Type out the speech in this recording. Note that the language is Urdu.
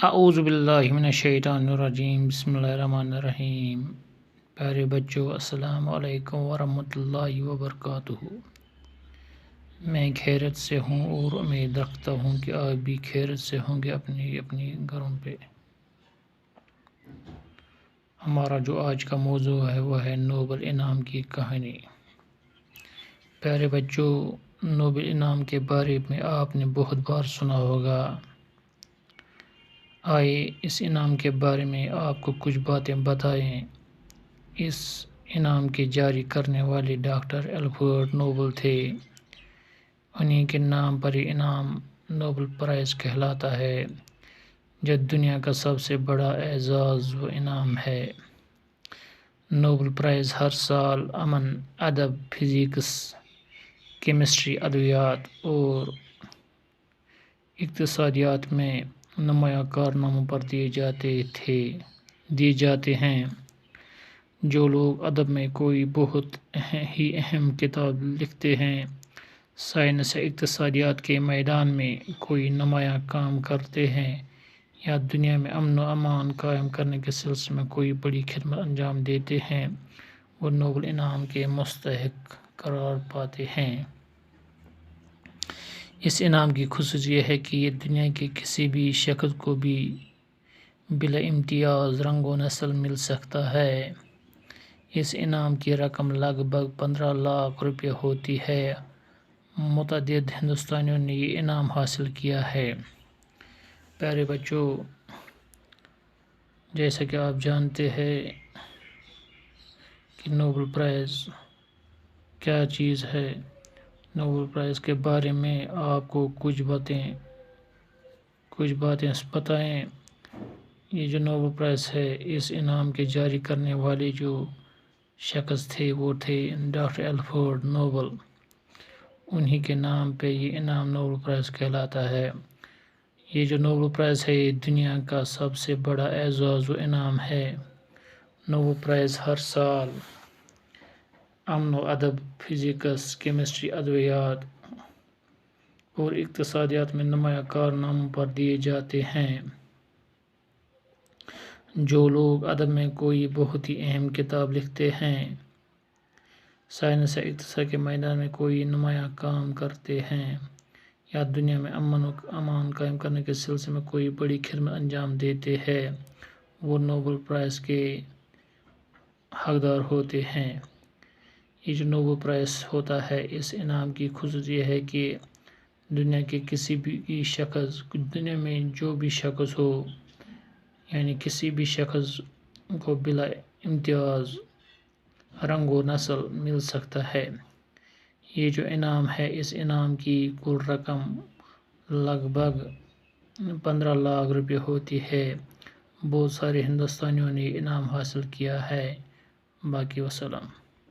اعوذ باللہ من الشیطان الرجیم، بسم اللہ الرحمن الرحیم۔ پیارے بچوں، السلام علیکم ورحمۃ اللہ وبرکاتہ۔ میں خیریت سے ہوں اور امید رکھتا ہوں کہ آپ بھی خیریت سے ہوں گے اپنی گھروں پہ۔ ہمارا جو آج کا موضوع ہے وہ ہے نوبل انعام کی کہانی۔ پیارے بچوں، نوبل انعام کے بارے میں آپ نے بہت بار سنا ہوگا۔ آئے اس انعام کے بارے میں آپ کو کچھ باتیں بتائیں۔ اس انعام کے جاری کرنے والے ڈاکٹر الفریڈ نوبل تھے۔ انہی کے نام پر یہ انعام نوبل پرائز کہلاتا ہے، جو دنیا کا سب سے بڑا اعزاز و انعام ہے۔ نوبل پرائز ہر سال امن، ادب، فزکس، کیمسٹری، ادویات اور اقتصادیات میں نمایاں کارناموں پر دیے جاتے ہیں۔ جو لوگ ادب میں کوئی بہت ہی اہم کتاب لکھتے ہیں، سائنس یا اقتصادیات کے میدان میں کوئی نمایاں کام کرتے ہیں، یا دنیا میں امن و امان قائم کرنے کے سلسلے میں کوئی بڑی خدمت انجام دیتے ہیں، وہ نوبل انعام کے مستحق قرار پاتے ہیں۔ اس انعام کی خصوصیت یہ ہے کہ یہ دنیا کے کسی بھی شخص کو بھی بلا امتیاز رنگ و نسل مل سکتا ہے۔ اس انعام کی رقم لگ بھگ 15 لاکھ روپے ہوتی ہے۔ متعدد ہندوستانیوں نے یہ انعام حاصل کیا ہے۔ پیارے بچوں، جیسا کہ آپ جانتے ہیں کہ نوبل پرائز کیا چیز ہے، نوبل پرائز کے بارے میں آپ کو کچھ باتیں بتائیں۔ یہ جو نوبل پرائز ہے، اس انعام کے جاری کرنے والے جو شخص تھے وہ تھے ڈاکٹر الفریڈ نوبل۔ انہی کے نام پہ یہ انعام نوبل پرائز کہلاتا ہے۔ یہ جو نوبل پرائز ہے، یہ دنیا کا سب سے بڑا اعزاز و انعام ہے۔ نوبل پرائز ہر سال امن و ادب، فزکس، کیمسٹری، ادویات اور اقتصادیات میں نمایاں کارناموں پر دیے جاتے ہیں۔ جو لوگ ادب میں کوئی بہت ہی اہم کتاب لکھتے ہیں، سائنس یا اقتصاد کے میدان میں کوئی نمایاں کام کرتے ہیں، یا دنیا میں امن و امان قائم کرنے کے سلسلے میں کوئی بڑی خدمت انجام دیتے ہیں، وہ نوبل پرائز کے حقدار ہوتے ہیں۔ یہ جو نوبل پرائز ہوتا ہے، اس انعام کی خصوصیت یہ ہے کہ دنیا کے کسی بھی شخص، دنیا میں جو بھی شخص ہو، یعنی کسی بھی شخص کو بلا امتیاز رنگ و نسل مل سکتا ہے۔ یہ جو انعام ہے، اس انعام کی کل رقم لگ بھگ 15 لاکھ روپے ہوتی ہے۔ بہت سارے ہندوستانیوں نے یہ انعام حاصل کیا ہے۔ باقی وسلام۔